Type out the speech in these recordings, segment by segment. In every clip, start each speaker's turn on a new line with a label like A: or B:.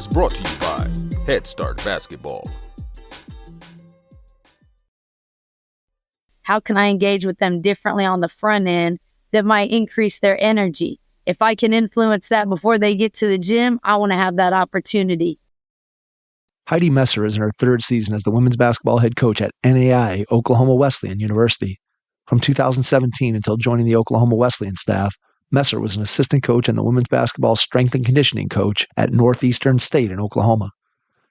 A: is brought to you by Head Start Basketball.
B: How can I engage with them differently on the front end that might increase their energy? If I can influence that before they get to the gym, I want to have that opportunity.
C: Heidi Messer is in her third season as the women's basketball head coach at NAIA Oklahoma Wesleyan University. From 2017 until joining the Oklahoma Wesleyan staff, Messer was an assistant coach and the women's basketball strength and conditioning coach at Northeastern State in Oklahoma.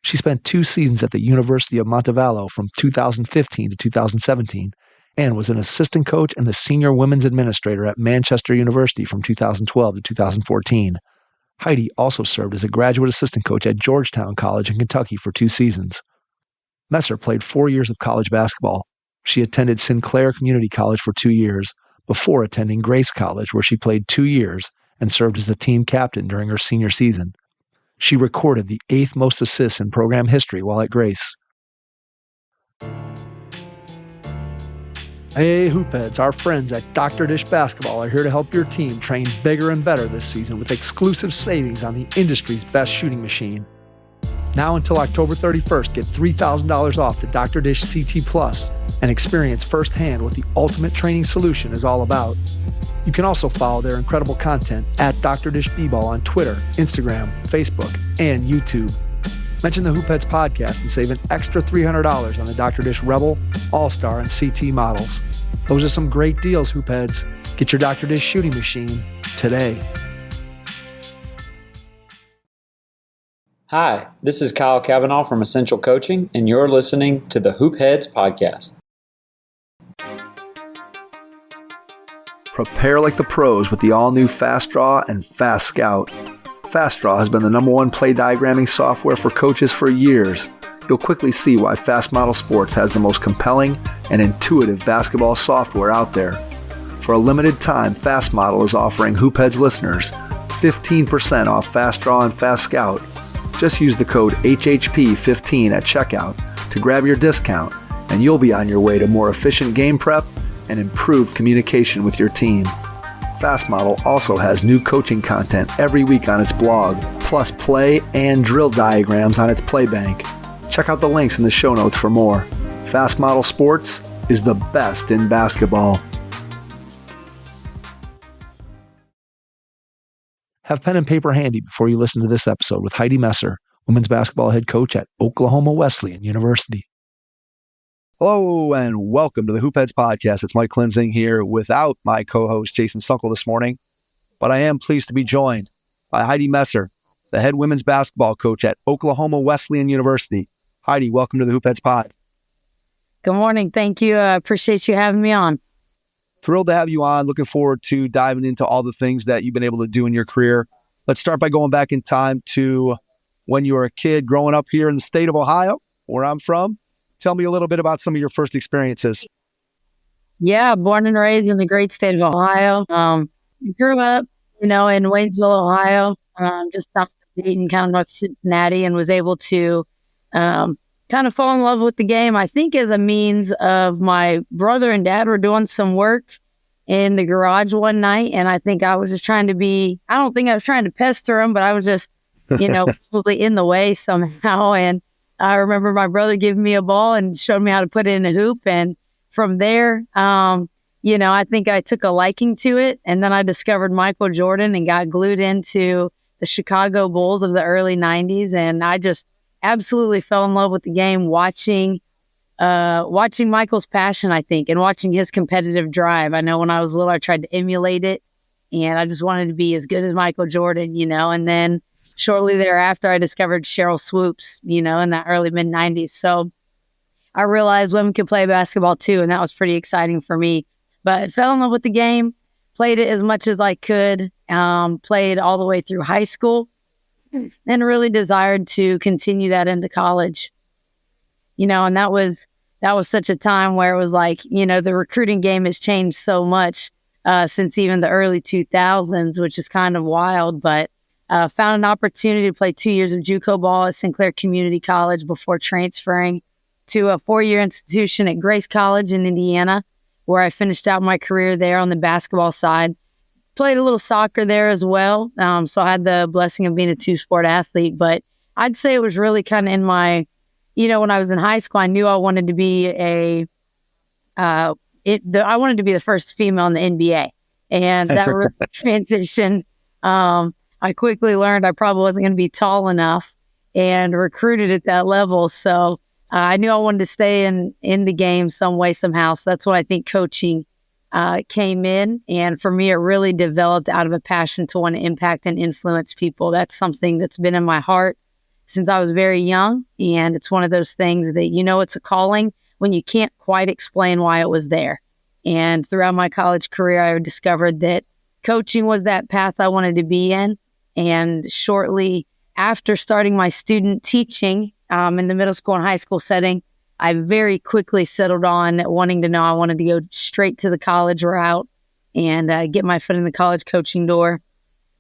C: She spent 2 seasons at the University of Montevallo from 2015 to 2017 and was an assistant coach and the senior women's administrator at Manchester University from 2012 to 2014. Heidi also served as a graduate assistant coach at Georgetown College in Kentucky for 2 seasons. Messer played 4 years of college basketball. She attended Sinclair Community College for 2 years before attending Grace College, where she played 2 years and served as the team captain during her senior season. She recorded the 8th most assists in program history while at Grace. Hey Hoopheads, our friends at Dr. Dish Basketball are here to help your team train bigger and better this season with exclusive savings on the industry's best shooting machine. Now until October 31st, get $3,000 off the Dr. Dish CT Plus and experience firsthand what the ultimate training solution is all about. You can also follow their incredible content at Dr. Dish B-Ball on Twitter, Instagram, Facebook, and YouTube. Mention the Hoopheads podcast and save an extra $300 on the Dr. Dish Rebel, All-Star, and CT models. Those are some great deals, Hoopheads. Get your Dr. Dish shooting machine today.
D: Hi, this is Kyle Cavanaugh from Essential Coaching, and you're listening to the Hoopheads podcast.
C: Prepare like the pros with the all-new Fast Draw and Fast Scout. Fast Draw has been the #1 play diagramming software for coaches for years. You'll quickly see why Fast Model Sports has the most compelling and intuitive basketball software out there. For a limited time, Fast Model is offering Hoopheads listeners 15% off Fast Draw and Fast Scout. Just use the code HHP15 at checkout to grab your discount, and you'll be on your way to more efficient game prep and improved communication with your team. Fast Model also has new coaching content every week on its blog, plus play and drill diagrams on its play bank. Check out the links in the show notes for more. Fast Model Sports is the best in basketball. Have pen and paper handy before you listen to this episode with Heidi Messer, women's basketball head coach at Oklahoma Wesleyan University. Hello and welcome to the Hoopheads podcast. It's Mike Klinzing here without my co-host Jason Sunkel this morning, but I am pleased to be joined by Heidi Messer, the head women's basketball coach at Oklahoma Wesleyan University. Heidi, welcome to the Hoopheads pod.
B: Good morning. Thank you. I appreciate you having me on.
C: Thrilled to have you on. Looking forward to diving into all the things that you've been able to do in your career. Let's start by going back in time to when you were a kid growing up here in the state of Ohio, where I'm from. Tell me a little bit about some of your first experiences.
B: Yeah, born and raised in the great state of Ohio. Grew up, in Waynesville, Ohio, just south of Dayton, kind of north of Cincinnati, and was able to kind of fall in love with the game, I think, as a means of my brother and dad were doing some work in the garage one night. And I think I was just I don't think I was trying to pester them, but I was just, probably in the way somehow. And I remember my brother giving me a ball and showed me how to put it in a hoop. And from there, I think I took a liking to it. And then I discovered Michael Jordan and got glued into the Chicago Bulls of the early 90s. And I just absolutely fell in love with the game, watching Michael's passion, I think, and watching his competitive drive. I know when I was little, I tried to emulate it, and I just wanted to be as good as Michael Jordan, and then shortly thereafter, I discovered Cheryl Swoops, in that early mid-90s. So I realized women could play basketball too, and that was pretty exciting for me. But I fell in love with the game, played it as much as I could, played all the way through high school, and really desired to continue that into college. And that was such a time where it was like, the recruiting game has changed so much since even the early 2000s, which is kind of wild. But found an opportunity to play 2 years of JUCO ball at Sinclair Community College before transferring to a 4-year institution at Grace College in Indiana, where I finished out my career there on the basketball side. Played a little soccer there as well. So I had the blessing of being a 2-sport athlete, but I'd say it was really kind of in my, when I was in high school, I knew I wanted to be I wanted to be the first female in the NBA. And that transition, I quickly learned I probably wasn't going to be tall enough and recruited at that level. So I knew I wanted to stay in the game some way, somehow. So that's when I think coaching came in. And for me, it really developed out of a passion to want to impact and influence people. That's something that's been in my heart since I was very young. And it's one of those things that, it's a calling when you can't quite explain why it was there. And throughout my college career, I discovered that coaching was that path I wanted to be in. And shortly after starting my student teaching in the middle school and high school setting, I very quickly settled on wanting to know I wanted to go straight to the college route and get my foot in the college coaching door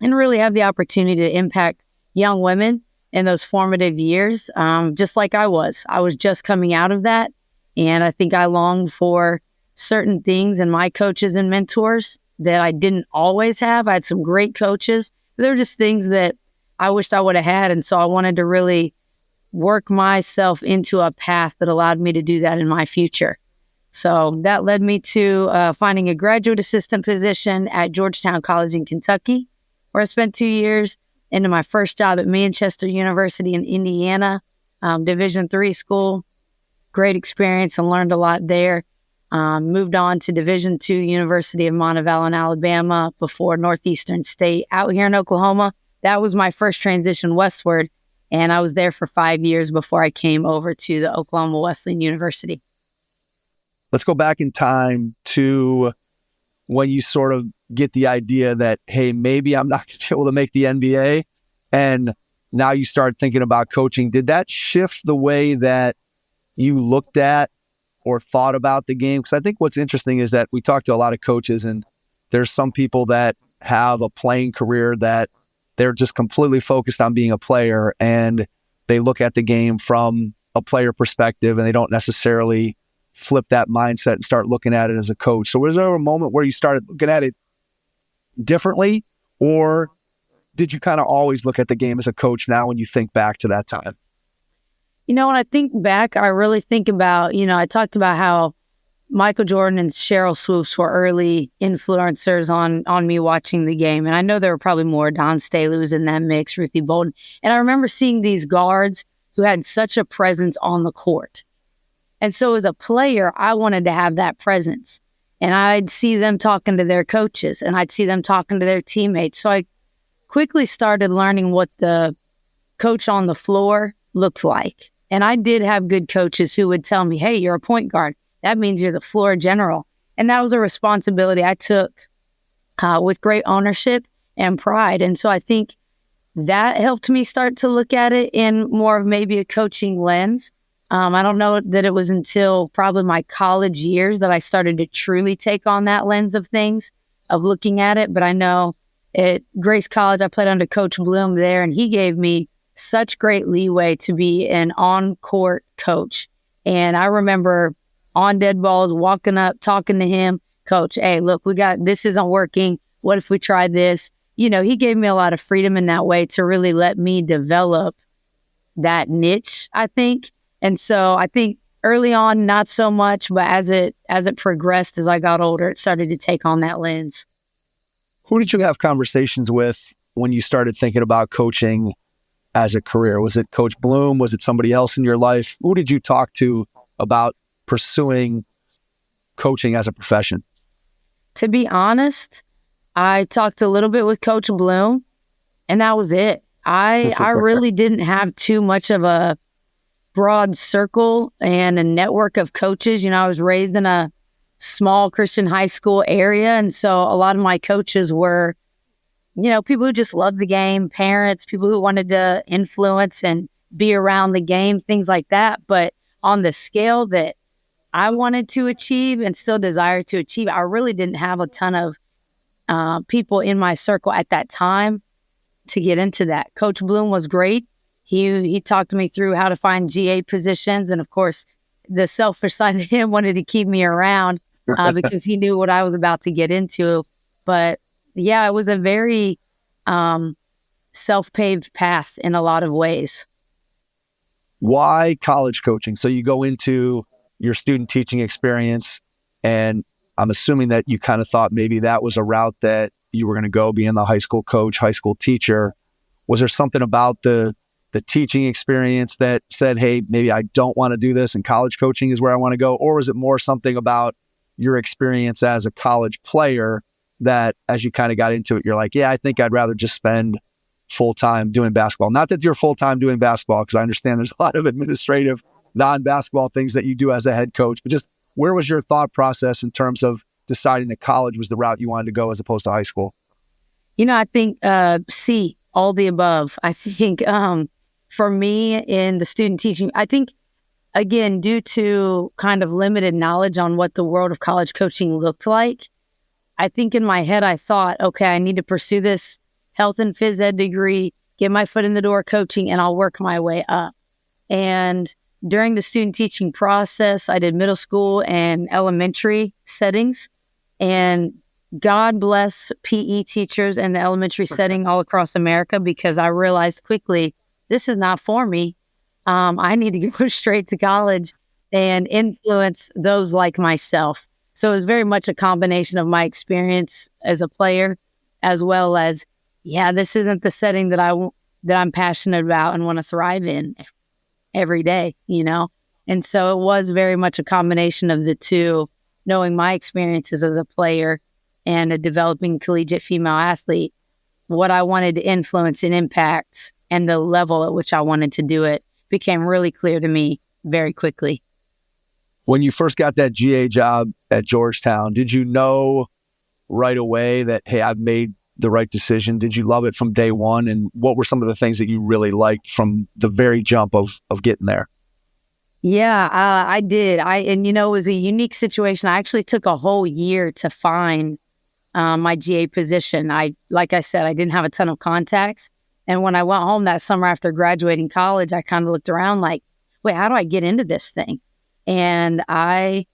B: and really have the opportunity to impact young women in those formative years, just like I was. I was just coming out of that. And I think I longed for certain things in my coaches and mentors that I didn't always have. I had some great coaches, but there were just things that I wished I would have had. And so I wanted to really work myself into a path that allowed me to do that in my future. So that led me to finding a graduate assistant position at Georgetown College in Kentucky, where I spent 2 years, into my first job at Manchester University in Indiana, Division III school. Great experience and learned a lot there. Moved on to Division II University of Montevallo in Alabama before Northeastern State out here in Oklahoma. That was my first transition westward, and I was there for 5 years before I came over to the Oklahoma Wesleyan University.
C: Let's go back in time to when you sort of get the idea that, hey, maybe I'm not going to be able to make the NBA, and now you start thinking about coaching. Did that shift the way that you looked at or thought about the game? Because I think what's interesting is that we talk to a lot of coaches, and there's some people that have a playing career that they're just completely focused on being a player, and they look at the game from a player perspective, and they don't necessarily flip that mindset and start looking at it as a coach. So was there a moment where you started looking at it differently, or did you kind of always look at the game as a coach now when you think back to that time?
B: When I think back, I really think about, I talked about how Michael Jordan and Cheryl Swoops were early influencers on me watching the game. And I know there were probably more. Don Staley was in that mix, Ruthie Bolden. And I remember seeing these guards who had such a presence on the court. And so as a player, I wanted to have that presence. And I'd see them talking to their coaches, and I'd see them talking to their teammates. So I quickly started learning what the coach on the floor looked like. And I did have good coaches who would tell me, hey, you're a point guard. That means you're the floor general. And that was a responsibility I took with great ownership and pride. And so I think that helped me start to look at it in more of maybe a coaching lens. I don't know that it was until probably my college years that I started to truly take on that lens of things, of looking at it. But I know at Grace College, I played under Coach Bloom there, and he gave me such great leeway to be an on-court coach. And I remember on dead balls, walking up, talking to him, Coach, hey, look, this isn't working. What if we try this? He gave me a lot of freedom in that way to really let me develop that niche, I think. And so I think early on, not so much, but as it progressed, as I got older, it started to take on that lens.
C: Who did you have conversations with when you started thinking about coaching as a career? Was it Coach Bloom? Was it somebody else in your life? Who did you talk to about pursuing coaching as a profession?
B: To be honest, I talked a little bit with Coach Bloom, and that was it. I really didn't have too much of a broad circle and a network of coaches. I was raised in a small Christian high school area, and so a lot of my coaches were, people who just loved the game, parents, people who wanted to influence and be around the game, things like that. But on the scale that I wanted to achieve and still desire to achieve, I really didn't have a ton of people in my circle at that time to get into that. Coach Bloom was great. He talked me through how to find GA positions. And of course, the selfish side of him wanted to keep me around because he knew what I was about to get into. But yeah, it was a very self-paved path in a lot of ways.
C: Why college coaching? So you go into your student teaching experience, and I'm assuming that you kind of thought maybe that was a route that you were going to go, being the high school coach, high school teacher. Was there something about the teaching experience that said, hey, maybe I don't want to do this and college coaching is where I want to go? Or was it more something about your experience as a college player that as you kind of got into it, you're like, yeah, I think I'd rather just spend full-time doing basketball? Not that you're full-time doing basketball, because I understand there's a lot of administrative non-basketball things that you do as a head coach, but just where was your thought process in terms of deciding that college was the route you wanted to go as opposed to high school?
B: I think C, all the above. I think for me in the student teaching, I think, again, due to kind of limited knowledge on what the world of college coaching looked like, I think in my head I thought, okay, I need to pursue this health and phys ed degree, get my foot in the door coaching, and I'll work my way up. And during the student teaching process, I did middle school and elementary settings. And God bless PE teachers in the elementary setting all across America, because I realized quickly, this is not for me. I need to go straight to college and influence those like myself. So it was very much a combination of my experience as a player, as well as, this isn't the setting that I'm passionate about and want to thrive in every day, And so it was very much a combination of the two, knowing my experiences as a player and a developing collegiate female athlete, what I wanted to influence and impact, and the level at which I wanted to do it became really clear to me very quickly.
C: When you first got that GA job at Georgetown, did you know right away that, hey, I've made the right decision? Did you love it from day one? And what were some of the things that you really liked from the very jump of getting there?
B: Yeah, I did. It was a unique situation. I actually took a whole year to find my GA position. Like I said, I didn't have a ton of contacts. And when I went home that summer after graduating college, I kind of looked around like, wait, how do I get into this thing? And I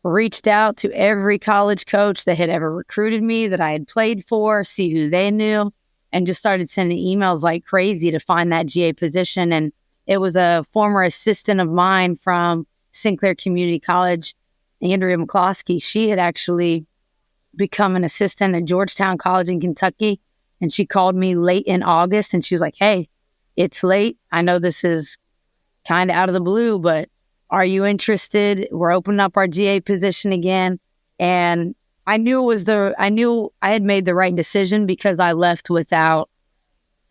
B: reached out to every college coach that had ever recruited me, that I had played for, see who they knew, and just started sending emails like crazy to find that GA position. And it was a former assistant of mine from Sinclair Community College, Andrea McCloskey. She had actually become an assistant at Georgetown College in Kentucky. And she called me late in August and she was like, hey, it's late. I know this is kind of out of the blue, but are you interested? We're opening up our GA position again. And I knew I had made the right decision, because I left without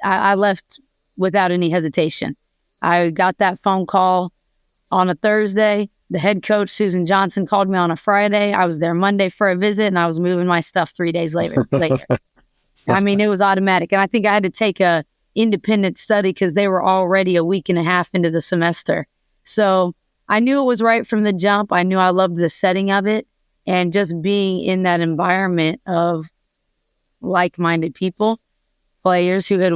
B: any hesitation. I got that phone call on a Thursday. The head coach, Susan Johnson, called me on a Friday. I was there Monday for a visit, and I was moving my stuff 3 days later. I mean, it was automatic. And I think I had to take a independent study because they were already a week and a half into the semester. So I knew it was right from the jump. I knew I loved the setting of it, and just being in that environment of like-minded people, players who had,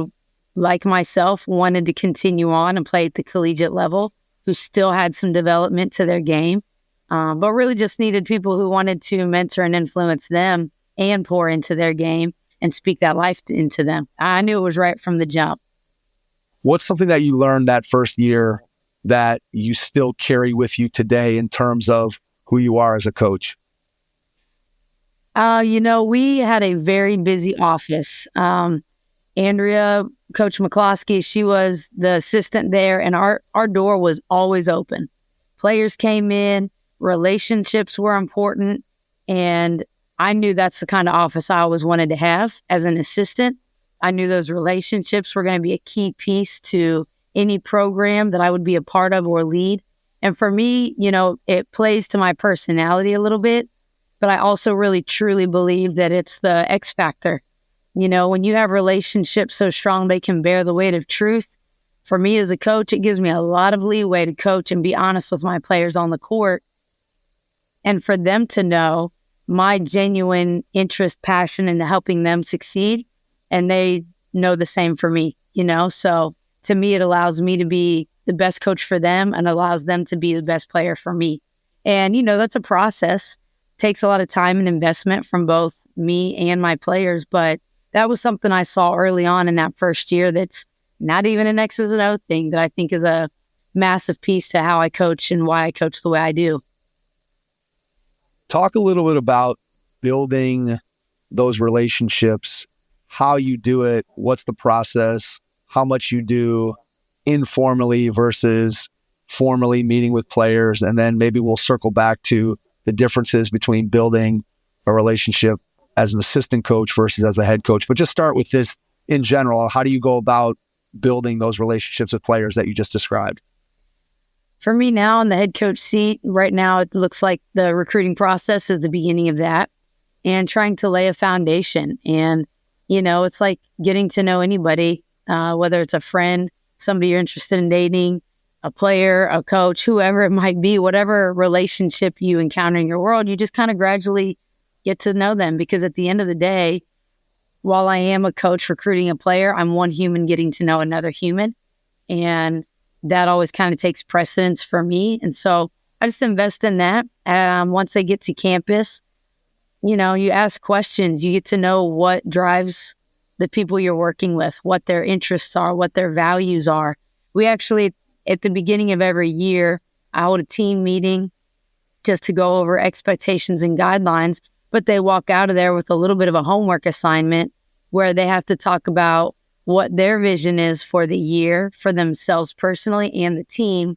B: like myself, wanted to continue on and play at the collegiate level, who still had some development to their game, but really just needed people who wanted to mentor and influence them and pour into their game and speak that life into them. I knew it was right from the jump.
C: What's something that you learned that first year that you still carry with you today in terms of who you are as a coach?
B: We had a very busy office. Andrea, Coach McCloskey, she was the assistant there, and our door was always open. Players came in, relationships were important, and I knew that's the kind of office I always wanted to have as an assistant. I knew those relationships were going to be a key piece to any program that I would be a part of or lead. And for me, it plays to my personality a little bit, but I also really truly believe that it's the X factor. When you have relationships so strong they can bear the weight of truth, for me as a coach, it gives me a lot of leeway to coach and be honest with my players on the court. And for them to know my genuine interest, passion in helping them succeed, and they know the same for me, So to me, it allows me to be the best coach for them and allows them to be the best player for me. And, that's a process. It takes a lot of time and investment from both me and my players, but that was something I saw early on in that first year that's not even an X's and O thing, that I think is a massive piece to how I coach and why I coach the way I do.
C: Talk a little bit about building those relationships, how you do it, what's the process, how much you do informally versus formally meeting with players, and then maybe we'll circle back to the differences between building a relationship as an assistant coach versus as a head coach. But just start with this in general. How do you go about building those relationships with players that you just described?
B: For me now in the head coach seat, right now it looks like the recruiting process is the beginning of that and trying to lay a foundation. And, it's like getting to know anybody, whether it's a friend, somebody you're interested in dating, a player, a coach, whoever it might be, whatever relationship you encounter in your world, you just kind of gradually get to know them. Because at the end of the day, while I am a coach recruiting a player, I'm one human getting to know another human. And that always kind of takes precedence for me. And so I just invest in that. Once they get to campus, you ask questions, you get to know what drives the people you're working with, what their interests are, what their values are. We actually, at the beginning of every year, I hold a team meeting just to go over expectations and guidelines, but they walk out of there with a little bit of a homework assignment where they have to talk about what their vision is for the year, for themselves personally and the team,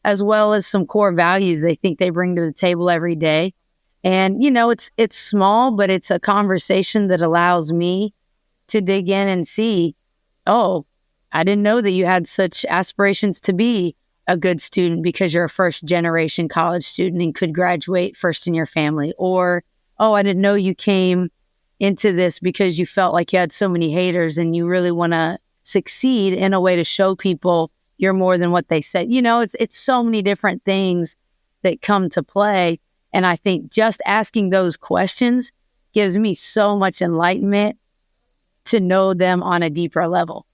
B: as well as some core values they think they bring to the table every day. And, it's small, but it's a conversation that allows me to dig in and see, oh, I didn't know that you had such aspirations to be a good student because you're a first generation college student and could graduate first in your family. Or, oh, I didn't know you came into this because you felt like you had so many haters and you really want to succeed in a way to show people you're more than what they said. It's so many different things that come to play. And I think just asking those questions gives me so much enlightenment to know them on a deeper level.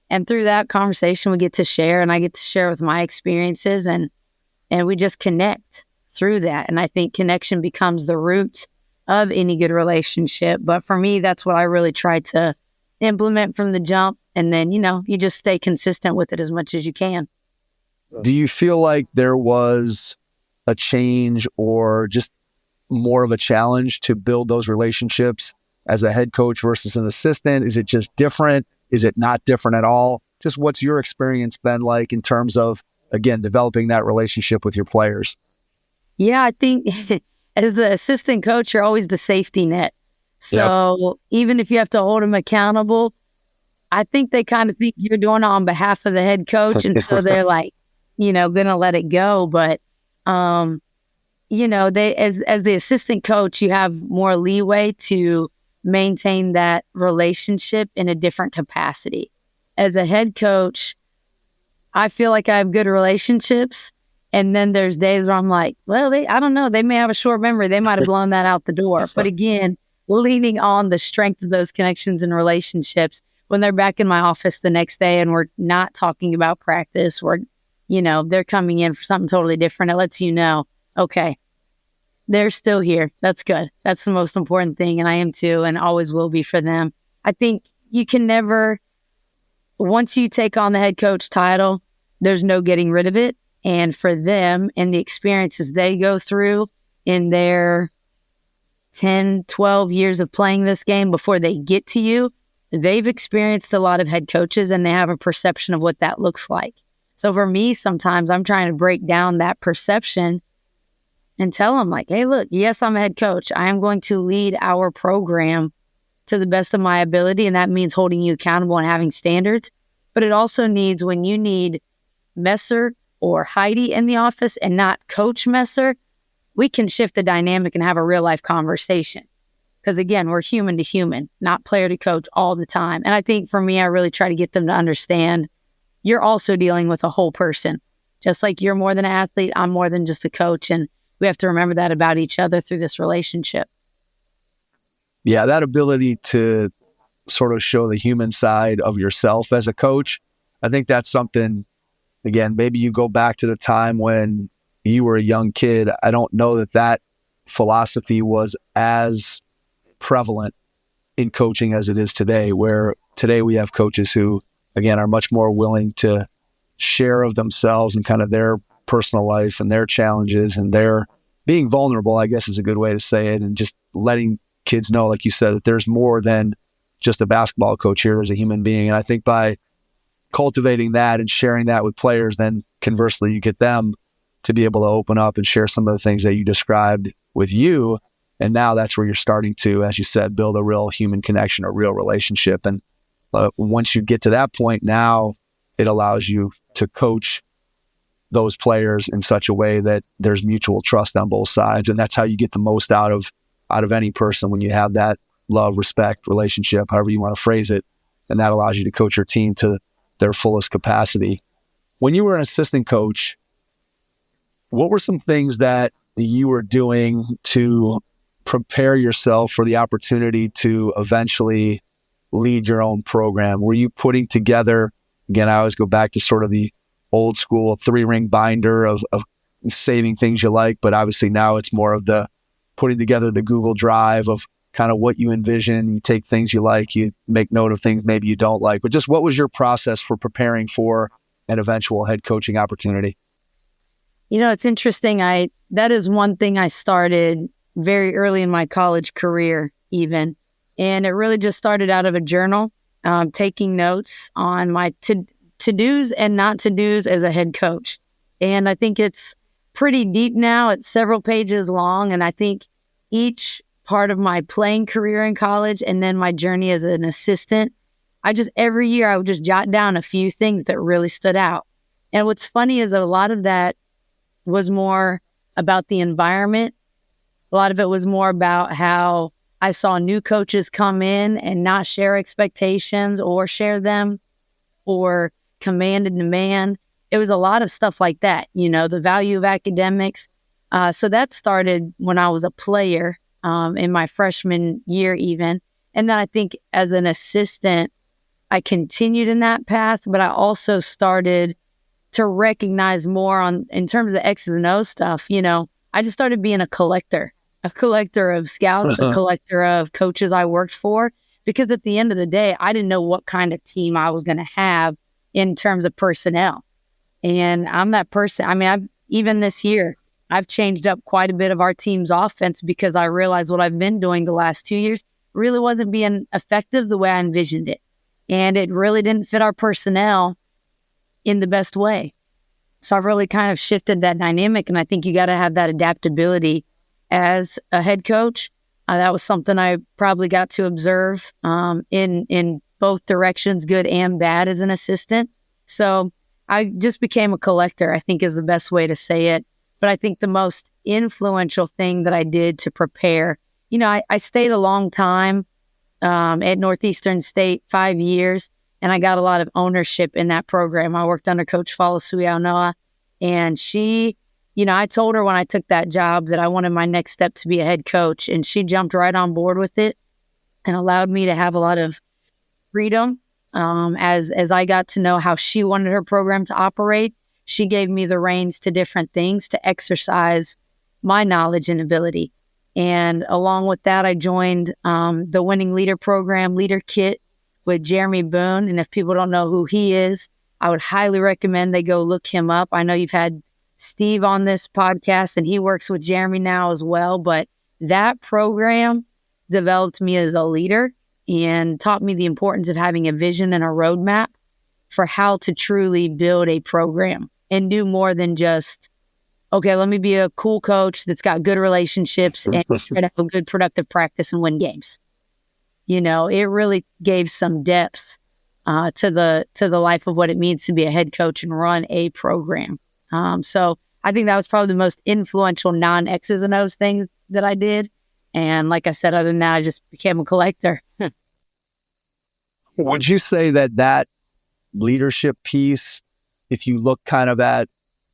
B: And through that conversation, we get to share, and I get to share with my experiences, and we just connect through that. And I think connection becomes the root of any good relationship. But for me, that's what I really try to implement from the jump. And then, you just stay consistent with it as much as you can.
C: Do you feel like there was a change or just more of a challenge to build those relationships as a head coach versus an assistant? Is it just different? Is it not different at all? Just what's your experience been like in terms of, again, developing that relationship with your players?
B: Yeah, I think as the assistant coach, you're always the safety net. So Even if you have to hold them accountable, I think they kind of think you're doing it on behalf of the head coach. And so they're like, going to let it go. But, they, as the assistant coach, you have more leeway to maintain that relationship in a different capacity. As a head coach, I feel like I have good relationships. And then there's days where I'm like, well, I don't know. They may have a short memory. They might have blown that out the door. But again, leaning on the strength of those connections and relationships, when they're back in my office the next day and we're not talking about practice, they're coming in for something totally different. It lets you know, okay, they're still here. That's good. That's the most important thing. And I am too, and always will be for them. I think you can never, once you take on the head coach title, there's no getting rid of it. And for them and the experiences they go through in their 10, 12 years of playing this game before they get to you, they've experienced a lot of head coaches and they have a perception of what that looks like. So for me, sometimes I'm trying to break down that perception and tell them like, hey, look, yes, I'm a head coach. I am going to lead our program to the best of my ability. And that means holding you accountable and having standards. But it also needs when you need Messer or Heidi in the office and not Coach Messer, we can shift the dynamic and have a real life conversation. Because again, we're human to human, not player to coach all the time. And I think for me, I really try to get them to understand you're also dealing with a whole person. Just like you're more than an athlete, I'm more than just a coach. And we have to remember that about each other through this relationship.
C: Yeah, that ability to sort of show the human side of yourself as a coach, I think that's something, again, maybe you go back to the time when you were a young kid. I don't know that philosophy was as prevalent in coaching as it is today, where today we have coaches who, again, are much more willing to share of themselves and kind of their personal life and their challenges and their being vulnerable, I guess is a good way to say it, and just letting kids know, like you said, that there's more than just a basketball coach here as a human being. And I think by cultivating that and sharing that with players, then conversely, you get them to be able to open up and share some of the things that you described with you. And now that's where you're starting to, as you said, build a real human connection, a real relationship. And once you get to that point, now it allows you to coach those players in such a way that there's mutual trust on both sides. And that's how you get the most out of any person, when you have that love, respect, relationship, however you want to phrase it. And that allows you to coach your team to their fullest capacity. When you were an assistant coach, what were some things that you were doing to prepare yourself for the opportunity to eventually lead your own program? Were you putting together, again, I always go back to sort of the old school 3-ring binder of saving things you like, but obviously now it's more of the putting together the Google Drive of kind of what you envision. You take things you like, you make note of things maybe you don't like, but just what was your process for preparing for an eventual head coaching opportunity?
B: It's interesting. That is one thing I started very early in my college career even. And it really just started out of a journal, taking notes on my to-dos and not to-dos as a head coach. And I think it's pretty deep now. It's several pages long. And I think each part of my playing career in college and then my journey as an assistant, every year I would just jot down a few things that really stood out. And what's funny is that a lot of that was more about the environment. A lot of it was more about how I saw new coaches come in and not share expectations or share them or command and demand. It was a lot of stuff like that, the value of academics. So that started when I was a player in my freshman year even. And then I think as an assistant, I continued in that path, but I also started to recognize more in terms of the X's and O's stuff. I just started being a collector of scouts, a collector of coaches I worked for, because at the end of the day, I didn't know what kind of team I was going to have in terms of personnel. And I'm that person. Even this year, I've changed up quite a bit of our team's offense because I realized what I've been doing the last 2 years really wasn't being effective the way I envisioned it. And it really didn't fit our personnel in the best way. So I've really kind of shifted that dynamic. And I think you got to have that adaptability as a head coach. That was something I probably got to observe in both directions, good and bad, as an assistant. So I just became a collector, I think is the best way to say it. But I think the most influential thing that I did to prepare, I stayed a long time at Northeastern State, 5 years, and I got a lot of ownership in that program. I worked under Coach Falasui, and she, I told her when I took that job that I wanted my next step to be a head coach, and she jumped right on board with it and allowed me to have a lot of freedom. As I got to know how she wanted her program to operate, she gave me the reins to different things to exercise my knowledge and ability. And along with that, I joined the Winning Leader Program Leader Kit with Jeremy Boone. And if people don't know who he is, I would highly recommend they go look him up. I know you've had Steve on this podcast, and he works with Jeremy now as well. But that program developed me as a leader and taught me the importance of having a vision and a roadmap for how to truly build a program and do more than just, okay, let me be a cool coach that's got good relationships and try to have a good productive practice and win games. It really gave some depth to the life of what it means to be a head coach and run a program. So I think that was probably the most influential non-X's and O's thing that I did. And like I said, other than that, I just became a collector.
C: Would you say that leadership piece, if you look kind of at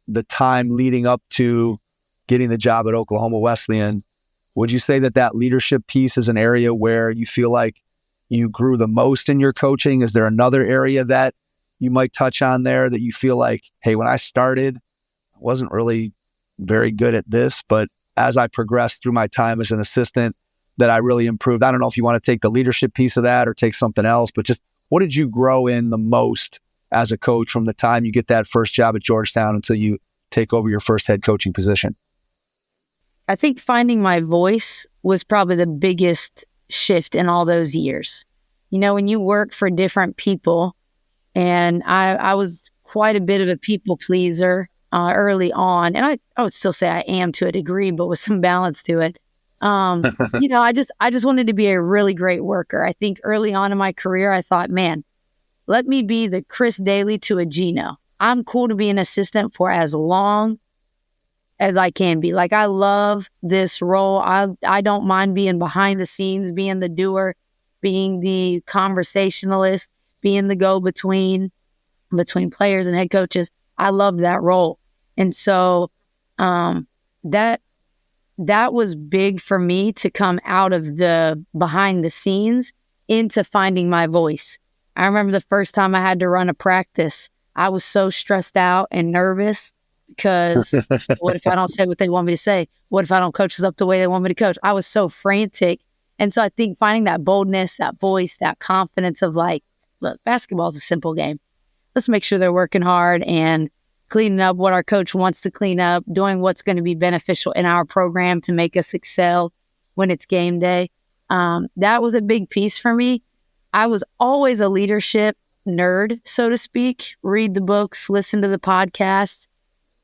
C: the time leading up to getting the job at Oklahoma Wesleyan, would you say that leadership piece is an area where you feel like you grew the most in your coaching? Is there another area that you might touch on there that you feel like, hey, when I started, I wasn't really very good at this, but as I progressed through my time as an assistant, that I really improved? I don't know if you want to take the leadership piece of that or take something else, but just what did you grow in the most as a coach from the time you get that first job at Georgetown until you take over your first head coaching position?
B: I think finding my voice was probably the biggest shift in all those years. You know, when you work for different people, and I was quite a bit of a people pleaser early on, and I would still say I am to a degree, but with some balance to it. You know, I just wanted to be a really great worker. I think early on in my career, I thought, man, let me be the Chris Daly to a Gino. I'm cool to be an assistant for as long as I can be. Like, I love this role. I don't mind being behind the scenes, being the doer, being the conversationalist, being the go-between between players and head coaches. I love that role. And so that was big for me to come out of the behind the scenes into finding my voice. I remember the first time I had to run a practice, I was so stressed out and nervous because what if I don't say what they want me to say? What if I don't coach us up the way they want me to coach? I was so frantic. And so I think finding that boldness, that voice, that confidence of like, look, basketball is a simple game. Let's make sure they're working hard and cleaning up what our coach wants to clean up, doing what's going to be beneficial in our program to make us excel when it's game day. That was a big piece for me. I was always a leadership nerd, so to speak. Read the books, listen to the podcasts,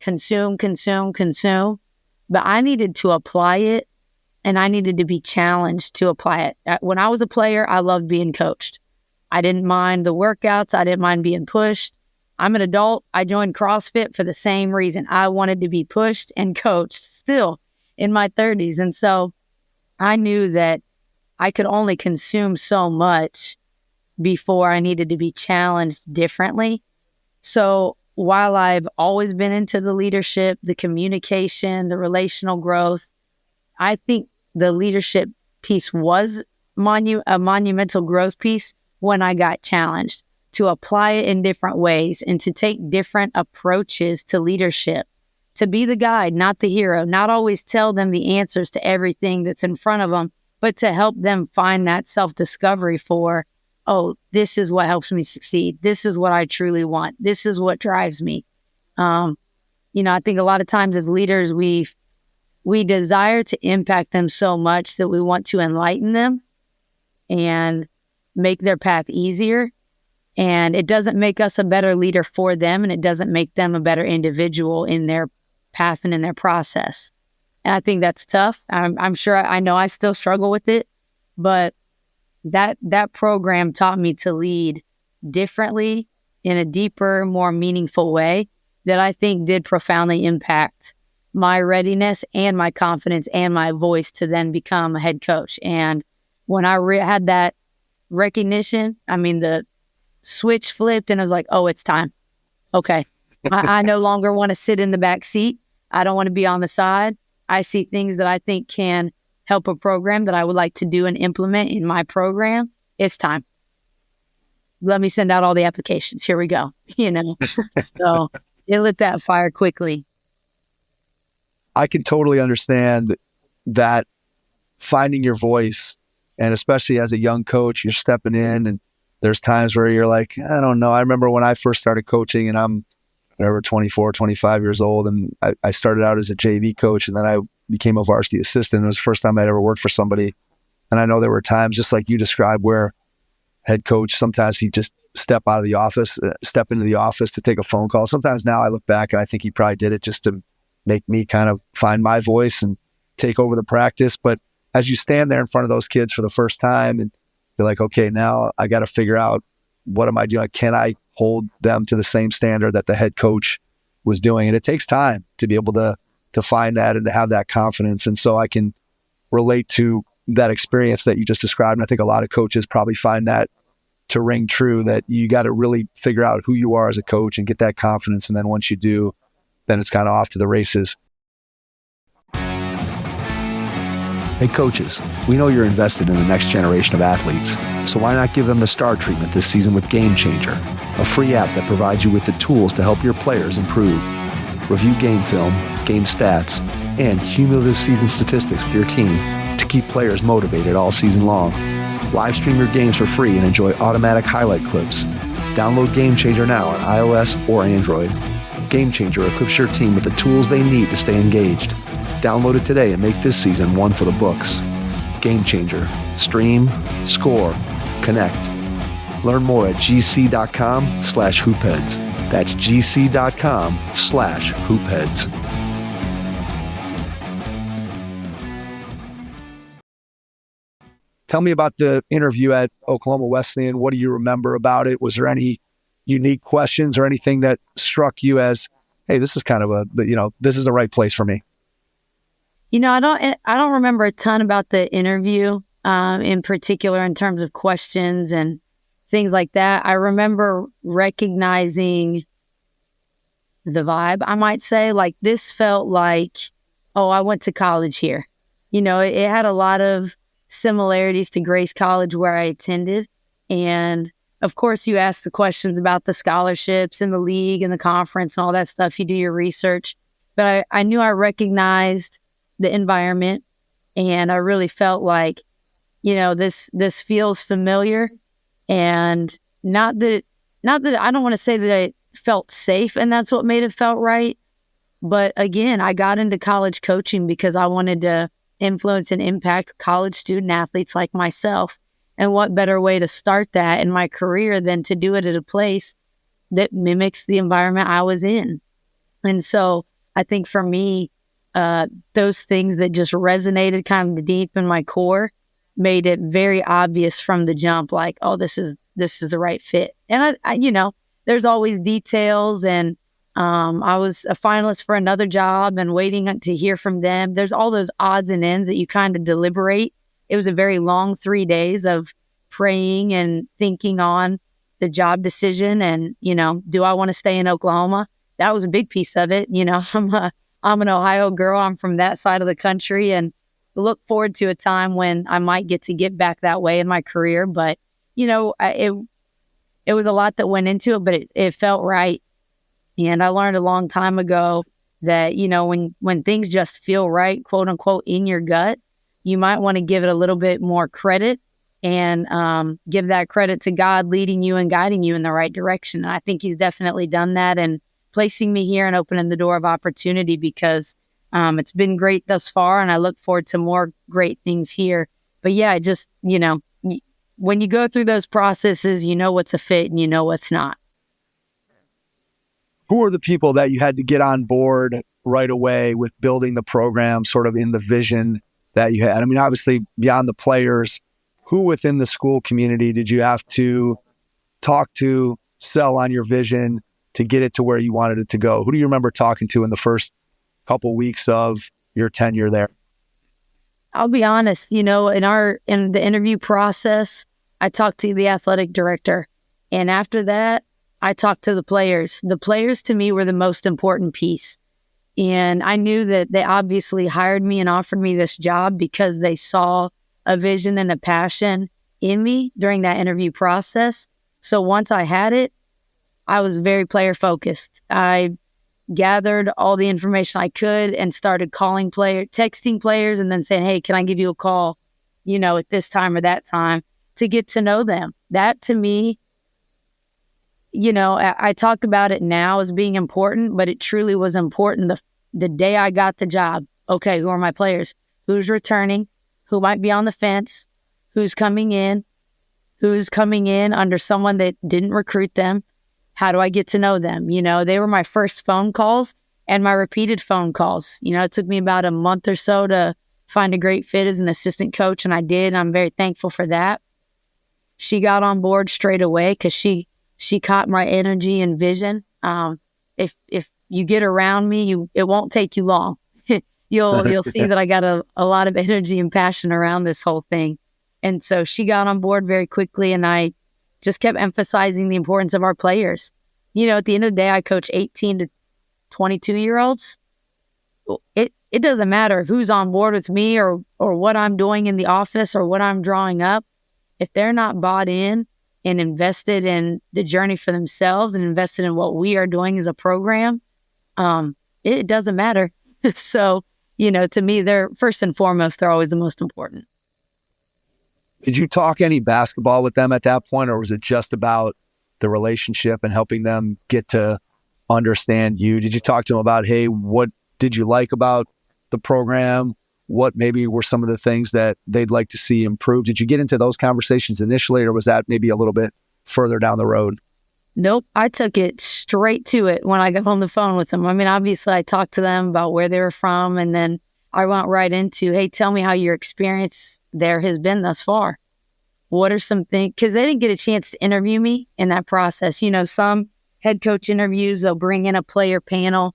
B: consume. But I needed to apply it, and I needed to be challenged to apply it. When I was a player, I loved being coached. I didn't mind the workouts. I didn't mind being pushed. I'm an adult. I joined CrossFit for the same reason. I wanted to be pushed and coached still in my 30s. And so I knew that I could only consume so much before I needed to be challenged differently. So while I've always been into the leadership, the communication, the relational growth, I think the leadership piece was a monumental growth piece when I got challenged to apply it in different ways and to take different approaches to leadership, to be the guide, not the hero, not always tell them the answers to everything that's in front of them, but to help them find that self-discovery for, oh, this is what helps me succeed. This is what I truly want. This is what drives me. I think a lot of times as leaders, we desire to impact them so much that we want to enlighten them and make their path easier. And it doesn't make us a better leader for them, and it doesn't make them a better individual in their path and in their process. And I think that's tough. I'm sure I know I still struggle with it, but that program taught me to lead differently in a deeper, more meaningful way that I think did profoundly impact my readiness and my confidence and my voice to then become a head coach. And when I had that recognition, the switch flipped and I was like, oh, it's time. Okay. I no longer want to sit in the back seat. I don't want to be on the side. I see things that I think can help a program that I would like to do and implement in my program. It's time. Let me send out all the applications. Here we go. So it lit that fire quickly.
C: I can totally understand that finding your voice, and especially as a young coach, you're stepping in and there's times where you're like, I don't know. I remember when I first started coaching and I'm 24, 25 years old. And I started out as a JV coach and then I became a varsity assistant. It was the first time I'd ever worked for somebody. And I know there were times just like you described where head coach, sometimes he'd just step into the office to take a phone call. Sometimes now I look back and I think he probably did it just to make me kind of find my voice and take over the practice. But as you stand there in front of those kids for the first time and you're like, okay, now I got to figure out what am I doing? Can I hold them to the same standard that the head coach was doing? And it takes time to be able to find that and to have that confidence. And so I can relate to that experience that you just described. And I think a lot of coaches probably find that to ring true, that you got to really figure out who you are as a coach and get that confidence. And then once you do, then it's kind of off to the races. Hey coaches, we know you're invested in the next generation of athletes, so why not give them the star treatment this season with Game Changer, a free app that provides you with the tools to help your players improve. Review game film, game stats, and cumulative season statistics with your team to keep players motivated all season long. Live stream your games for free and enjoy automatic highlight clips. Download Game Changer now on iOS or Android. Game Changer equips your team with the tools they need to stay engaged. Download it today and make this season one for the books. Game Changer. Stream, score, connect. Learn more at gc.com/hoopheads. That's gc.com/hoopheads. Tell me about the interview at Oklahoma Wesleyan. What do you remember about it? Was there any unique questions or anything that struck you as, hey, this is kind of this is the right place for me?
B: I don't remember a ton about the interview in particular in terms of questions and things like that. I remember recognizing the vibe, I might say. Like, this felt like, oh, I went to college here. It had a lot of similarities to Grace College where I attended. And of course, you ask the questions about the scholarships and the league and the conference and all that stuff. You do your research. But I knew I recognized the environment, and I really felt like, this feels familiar. And not that I don't want to say that it felt safe and that's what made it felt right. But again, I got into college coaching because I wanted to influence and impact college student athletes like myself. And what better way to start that in my career than to do it at a place that mimics the environment I was in. And so I think for me, those things that just resonated kind of deep in my core made it very obvious from the jump, like, oh, this is the right fit. And I there's always details, and I was a finalist for another job and waiting to hear from them. There's all those odds and ends that you kind of deliberate. It was a very long 3 days of praying and thinking on the job decision. And, do I want to stay in Oklahoma? That was a big piece of it. I'm an Ohio girl. I'm from that side of the country, and look forward to a time when I might get to get back that way in my career. But, it was a lot that went into it, but it felt right. And I learned a long time ago that, when things just feel right, quote unquote, in your gut, you might want to give it a little bit more credit and give that credit to God leading you and guiding you in the right direction. And I think he's definitely done that and placing me here and opening the door of opportunity, because it's been great thus far, and I look forward to more great things here. But yeah, just, when you go through those processes, you know what's a fit and you know what's not.
C: Who are the people that you had to get on board right away with building the program, sort of in the vision that you had? I mean, obviously, beyond the players, who within the school community did you have to talk to, sell on your vision to get it to where you wanted it to go? Who do you remember talking to in the first couple weeks of your tenure there?
B: I'll be honest, in the interview process, I talked to the athletic director. And after that, I talked to the players. The players to me were the most important piece. And I knew that they obviously hired me and offered me this job because they saw a vision and a passion in me during that interview process. So once I had it, I was very player focused. I gathered all the information I could and started texting players and then saying, hey, can I give you a call, at this time or that time, to get to know them. That to me, I talk about it now as being important, but it truly was important the day I got the job. Okay, who are my players? Who's returning? Who might be on the fence? Who's coming in? Who's coming in under someone that didn't recruit them? How do I get to know them? They were my first phone calls and my repeated phone calls. It took me about a month or so to find a great fit as an assistant coach, and I did. I'm very thankful for that. She got on board straight away because she caught my energy and vision. If you get around me, it won't take you long. You'll see that I got a lot of energy and passion around this whole thing. And so she got on board very quickly, and I just kept emphasizing the importance of our players. At the end of the day, I coach 18 to 22-year-olds. It doesn't matter who's on board with me or what I'm doing in the office or what I'm drawing up. If they're not bought in and invested in the journey for themselves and invested in what we are doing as a program, it doesn't matter. So, to me, they're first and foremost, they're always the most important.
C: Did you talk any basketball with them at that point, or was it just about the relationship and helping them get to understand you? Did you talk to them about, hey, what did you like about the program? What maybe were some of the things that they'd like to see improved? Did you get into those conversations initially, or was that maybe a little bit further down the road?
B: Nope. I took it straight to it when I got on the phone with them. I mean, obviously I talked to them about where they were from, and then I went right into, hey, tell me how your experience there has been thus far. What are some things, because they didn't get a chance to interview me in that process. You know, some head coach interviews, they'll bring in a player panel.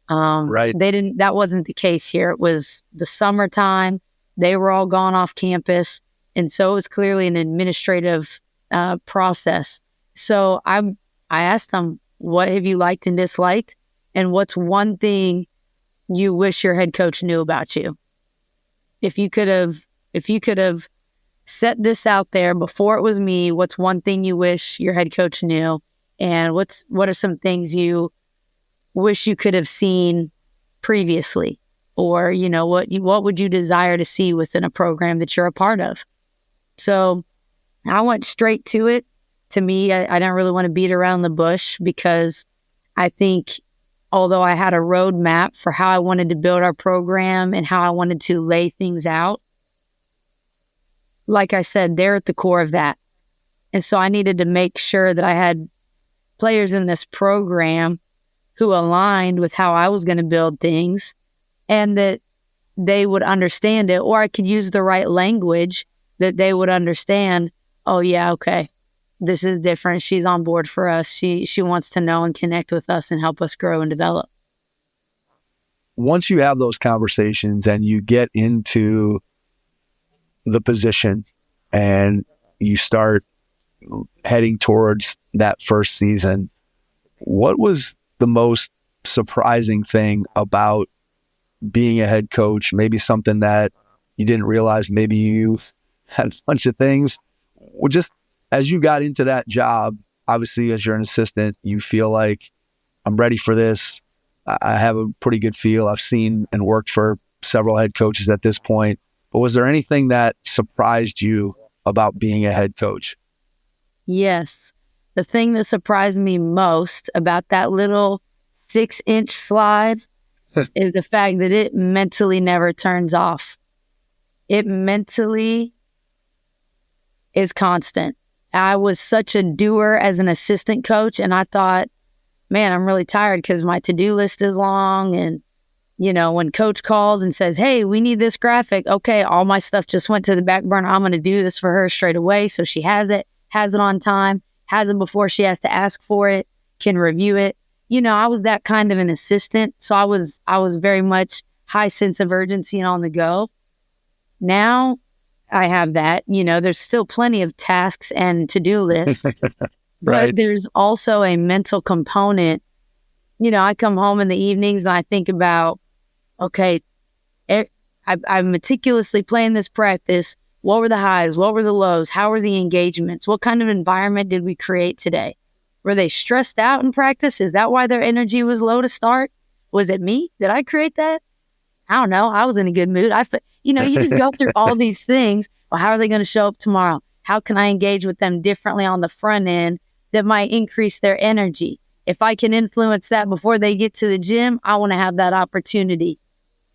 C: Right.
B: That wasn't the case here. It was the summertime. They were all gone off campus. And so it was clearly an administrative process. So I asked them, what have you liked and disliked? And what's one thing you wish your head coach knew about you? If you could have set this out there before it was me, what's one thing you wish your head coach knew? And what are some things you wish you could have seen previously? Or, you know, what would you desire to see within a program that you're a part of? So I went straight to it. To me, I didn't really want to beat around the bush, because I think although I had a roadmap for how I wanted to build our program and how I wanted to lay things out, like I said, they're at the core of that. And so I needed to make sure that I had players in this program who aligned with how I was going to build things, and that they would understand it, or I could use the right language that they would understand. Oh yeah, okay, this is different. She's on board for us. She wants to know and connect with us and help us grow and develop.
C: Once you have those conversations and you get into the position and you start heading towards that first season, what was the most surprising thing about being a head coach? Maybe something that you didn't realize, maybe you had a bunch of things. Well, just as you got into that job, obviously as you're an assistant, you feel like, I'm ready for this. I have a pretty good feel. I've seen and worked for several head coaches at this point. But was there anything that surprised you about being a head coach?
B: Yes. The thing that surprised me most about that little 6-inch slide is the fact that it mentally never turns off. It mentally is constant. I was such a doer as an assistant coach, and I thought, man, I'm really tired because my to-do list is long. And, you know, when coach calls and says, hey, we need this graphic. Okay, all my stuff just went to the back burner. I'm going to do this for her straight away. So she has it on time, has it before she has to ask for it, can review it. You know, I was that kind of an assistant. So I was very much high sense of urgency and on the go. Now I have that, you know, there's still plenty of tasks and to-do lists,
C: Right.
B: but there's also a mental component. You know, I come home in the evenings and I think about, okay, I'm meticulously playing this practice. What were the highs? What were the lows? How were the engagements? What kind of environment did we create today? Were they stressed out in practice? Is that why their energy was low to start? Was it me? Did I create that? I don't know. I was in a good mood. You just go through all these things. Well, how are they going to show up tomorrow? How can I engage with them differently on the front end that might increase their energy? If I can influence that before they get to the gym, I want to have that opportunity.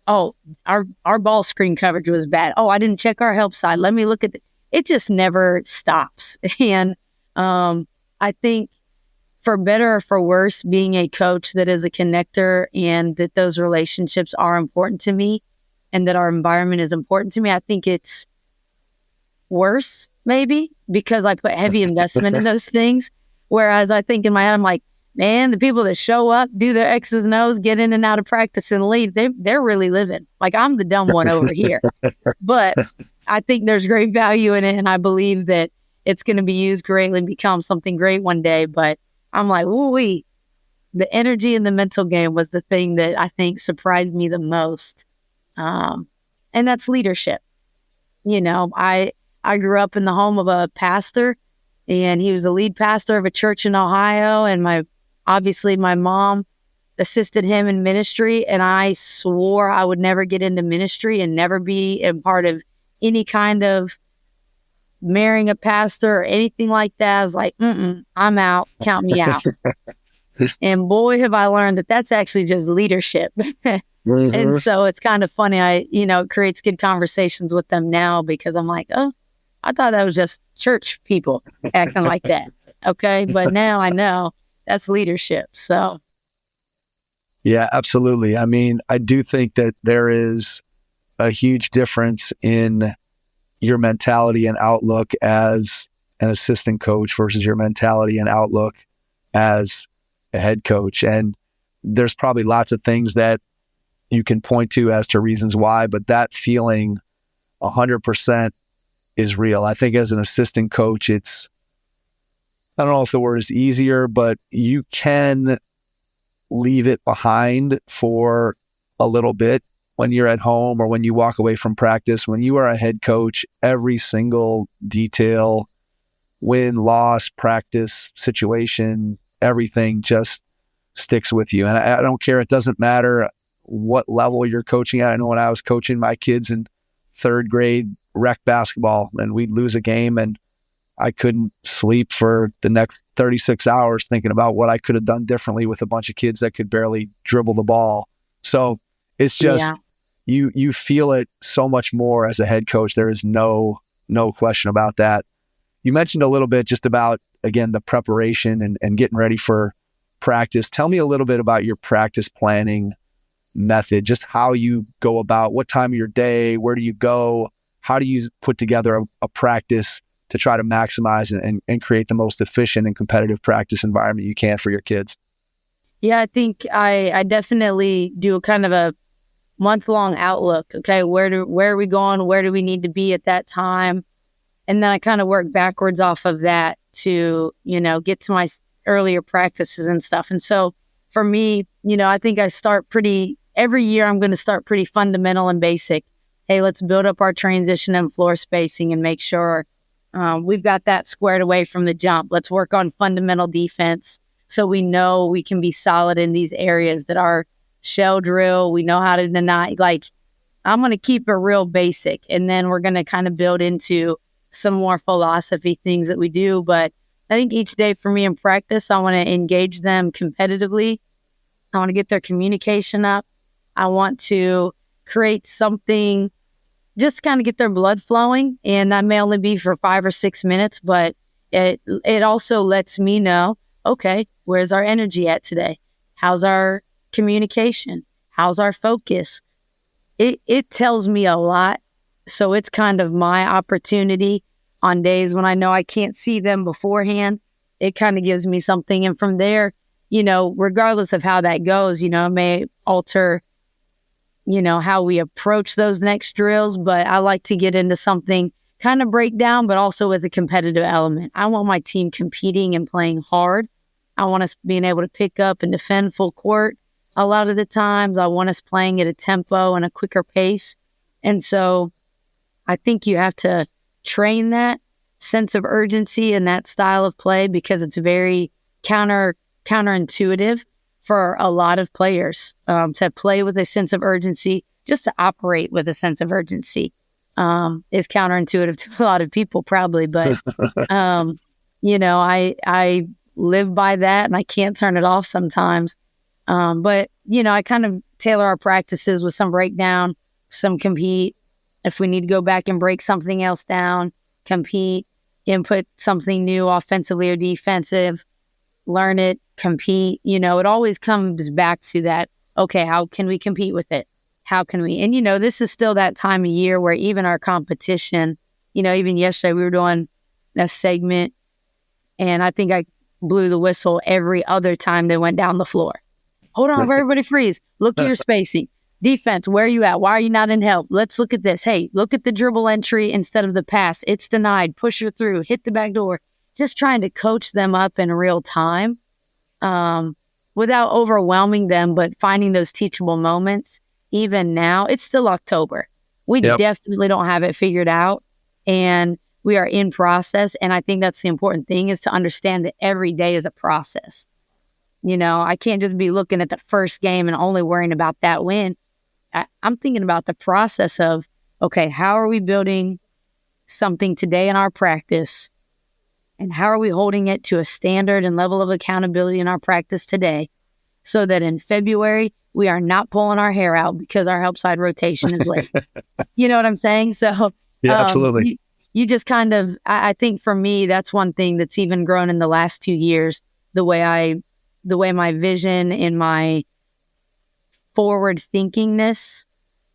B: Oh, our ball screen coverage was bad. Oh, I didn't check our help side. Let me look at it. It just never stops. And I think for better or for worse, being a coach that is a connector and that those relationships are important to me and that our environment is important to me, I think it's worse maybe because I put heavy investment in those things. Whereas I think in my head, I'm like, man, the people that show up, do their X's and O's, get in and out of practice and leave, they're really living. Like I'm the dumb one over here. But I think there's great value in it. And I believe that it's going to be used greatly and become something great one day. But I'm like, ooh-wee. The energy in the mental game was the thing that I think surprised me the most. And that's leadership. You know, I grew up in the home of a pastor, and he was the lead pastor of a church in Ohio. And obviously my mom assisted him in ministry. And I swore I would never get into ministry and never be a part of any kind of marrying a pastor or anything like that. I was like, I'm out. Count me out. And boy, have I learned that that's actually just leadership. And so it's kind of funny. It creates good conversations with them now because I'm like, oh, I thought that was just church people acting like that. Okay. But now I know that's leadership. So.
C: Yeah, absolutely. I mean, I do think that there is a huge difference in your mentality and outlook as an assistant coach versus your mentality and outlook as a head coach. And there's probably lots of things that you can point to as to reasons why, but that feeling 100% is real. I think as an assistant coach, I don't know if the word is easier, but you can leave it behind for a little bit when you're at home or when you walk away from practice. When you are a head coach, every single detail, win, loss, practice, situation, everything just sticks with you. And I don't care. It doesn't matter what level you're coaching at. I know when I was coaching my kids in third grade rec basketball and we'd lose a game and I couldn't sleep for the next 36 hours thinking about what I could have done differently with a bunch of kids that could barely dribble the ball. So it's just, you feel it so much more as a head coach. There is no question about that. You mentioned a little bit just about, again, the preparation and getting ready for practice. Tell me a little bit about your practice planning method, just how you go about, what time of your day, where do you go, how do you put together a practice to try to maximize and create the most efficient and competitive practice environment you can for your kids?
B: Yeah, I think I definitely do a kind of a month-long outlook. Okay, where are we going? Where do we need to be at that time? And then I kind of work backwards off of that to, get to my earlier practices and stuff. And so for me, I think every year I'm going to start pretty fundamental and basic. Hey, let's build up our transition and floor spacing and make sure we've got that squared away from the jump. Let's work on fundamental defense so we know we can be solid in these areas that are shell drill. We know how to deny. Like, I'm going to keep it real basic, and then we're going to kind of build into some more philosophy things that we do. But I think each day for me in practice, I want to engage them competitively. I want to get their communication up. I want to create something, just kind of get their blood flowing. And that may only be for 5 or 6 minutes, but it also lets me know, okay, where's our energy at today? How's our communication? How's our focus? It tells me a lot. So it's kind of my opportunity on days when I know I can't see them beforehand. It kind of gives me something. And from there, regardless of how that goes, it may alter, how we approach those next drills. But I like to get into something kind of breakdown, but also with a competitive element. I want my team competing and playing hard. I want us being able to pick up and defend full court. A lot of the times I want us playing at a tempo and a quicker pace. And so I think you have to train that sense of urgency and that style of play because it's very counterintuitive for a lot of players to play with a sense of urgency, just to operate with a sense of urgency is counterintuitive to a lot of people probably. But, I live by that and I can't turn it off sometimes. But I kind of tailor our practices with some breakdown, some compete. If we need to go back and break something else down, compete, input something new offensively or defensive, learn it, compete. It always comes back to that, okay, how can we compete with it? How can we? And, this is still that time of year where even our competition, even yesterday we were doing a segment and I think I blew the whistle every other time they went down the floor. Hold on, everybody freeze. Look at your spacing. Defense, where are you at? Why are you not in help? Let's look at this. Hey, look at the dribble entry instead of the pass. It's denied. Push her through. Hit the back door. Just trying to coach them up in real time without overwhelming them, but finding those teachable moments. Even now, it's still October. We definitely don't have it figured out, and we are in process. And I think that's the important thing, is to understand that every day is a process. I can't just be looking at the first game and only worrying about that win. I'm thinking about the process of, okay, how are we building something today in our practice, and how are we holding it to a standard and level of accountability in our practice today, so that in February, we are not pulling our hair out because our help side rotation is late. You know what I'm saying? So
C: yeah, absolutely.
B: You just kind of, I think for me, that's one thing that's even grown in the last 2 years, the way my vision and my forward thinkingness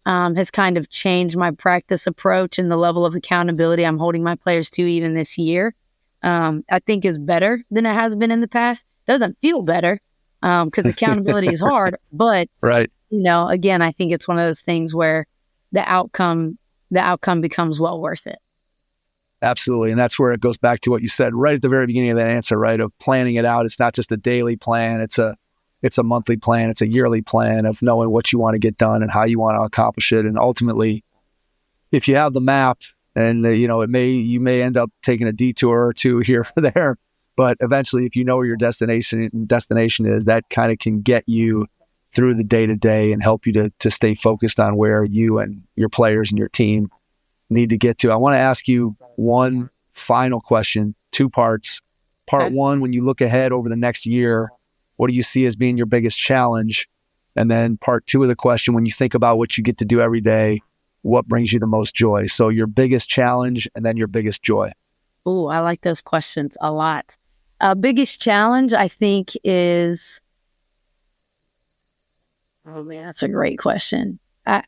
B: has kind of changed my practice approach, and the level of accountability I'm holding my players to even this year, I think is better than it has been in the past. Doesn't feel better because accountability is hard, but
C: right.
B: Again, I think it's one of those things where the outcome becomes well worth it.
C: Absolutely. And that's where it goes back to what you said right at the very beginning of that answer, right? Of planning it out. It's not just a daily plan. It's a monthly plan. It's a yearly plan of knowing what you want to get done and how you want to accomplish it. And ultimately, if you have the map and, you may end up taking a detour or two here or there, but eventually if you know where your destination is, that kind of can get you through the day to day and help you to stay focused on where you and your players and your team need to get to. I want to ask you one final question, 2 parts. Part 1, when you look ahead over the next year, what do you see as being your biggest challenge? And then part 2 of the question, when you think about what you get to do every day, what brings you the most joy? So your biggest challenge and then your biggest joy.
B: Ooh, I like those questions a lot. Biggest challenge, I think, is, oh man, that's a great question. I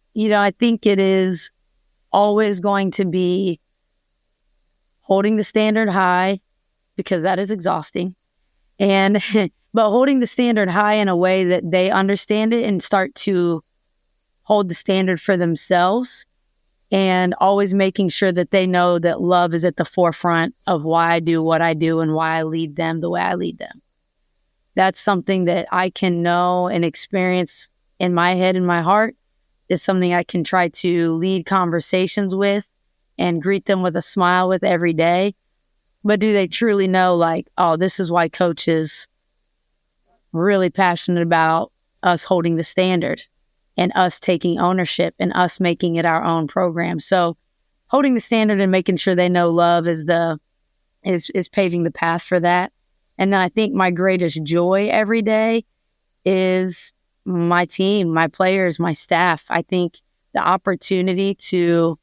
B: think it is always going to be holding the standard high, because that is exhausting. And but holding the standard high in a way that they understand it and start to hold the standard for themselves, and always making sure that they know that love is at the forefront of why I do what I do and why I lead them the way I lead them. That's something that I can know and experience in my head and my heart. It's something I can try to lead conversations with and greet them with a smile with every day. But do they truly know, like, oh, this is why Coach is really passionate about us holding the standard and us taking ownership and us making it our own program. So holding the standard and making sure they know love is paving the path for that. And then I think my greatest joy every day is my team, my players, my staff. I think the opportunity to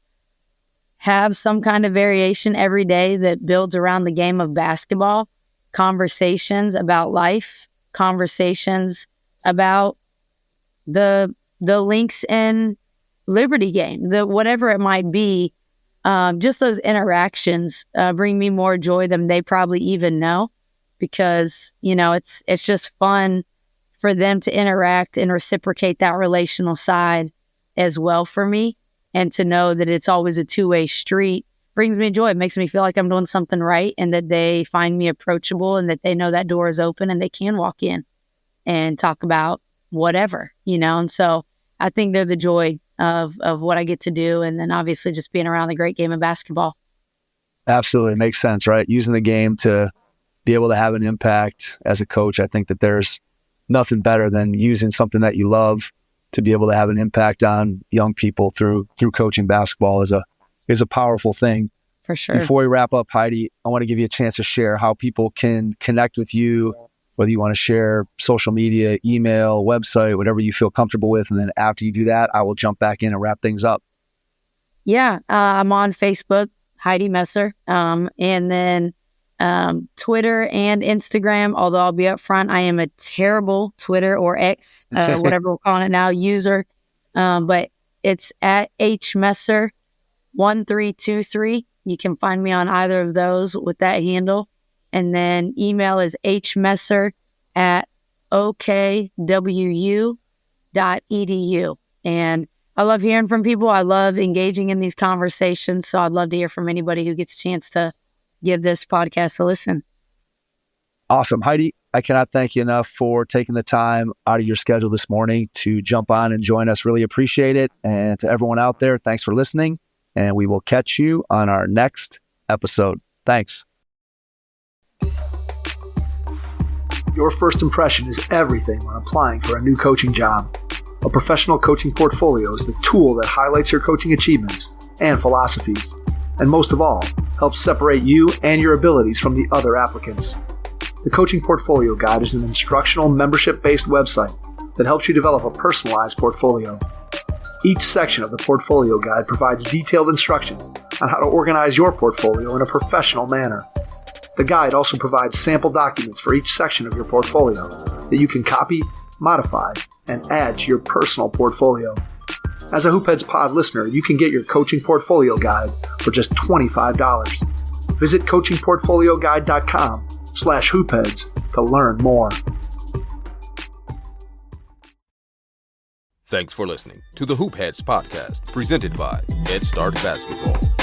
B: have some kind of variation every day that builds around the game of basketball, conversations about life, conversations about the Lynx and Liberty game, whatever it might be, just those interactions bring me more joy than they probably even know, because, it's just fun for them to interact and reciprocate that relational side as well for me. And to know that it's always a two-way street brings me joy. It makes me feel like I'm doing something right, and that they find me approachable, and that they know that door is open and they can walk in and talk about whatever, And so I think they're the joy of what I get to do. And then obviously just being around the great game of basketball.
C: Absolutely. It makes sense, right? Using the game to be able to have an impact as a coach. I think that there's nothing better than using something that you love to be able to have an impact on young people through coaching basketball is a powerful thing.
B: For sure.
C: Before we wrap up, Heidi, I want to give you a chance to share how people can connect with you, whether you want to share social media, email, website, whatever you feel comfortable with. And then after you do that, I will jump back in and wrap things up.
B: Yeah, I'm on Facebook, Heidi Messer, and then Twitter and Instagram, although I'll be upfront, I am a terrible Twitter or X, whatever we're calling it now, user. But it's at hmesser1323. You can find me on either of those with that handle. And then email is hmesser@okwu.edu. And I love hearing from people. I love engaging in these conversations. So I'd love to hear from anybody who gets a chance to give this podcast a listen.
C: Awesome. Heidi, I cannot thank you enough for taking the time out of your schedule this morning to jump on and join us. Really appreciate it. And to everyone out there, thanks for listening. And we will catch you on our next episode. Thanks. Your first impression is everything when applying for a new coaching job. A professional coaching portfolio is the tool that highlights your coaching achievements and philosophies. and most of all, helps separate you and your abilities from the other applicants. The Coaching Portfolio Guide is an instructional, membership-based website that helps you develop a personalized portfolio. Each section of the Portfolio Guide provides detailed instructions on how to organize your portfolio in a professional manner. The guide also provides sample documents for each section of your portfolio that you can copy, modify, and add to your personal portfolio. As a Hoopheads Pod listener, you can get your Coaching Portfolio Guide for just $25. Visit coachingportfolioguide.com/hoopheads to learn more.
A: Thanks for listening to the Hoop Heads podcast, presented by Head Start Basketball.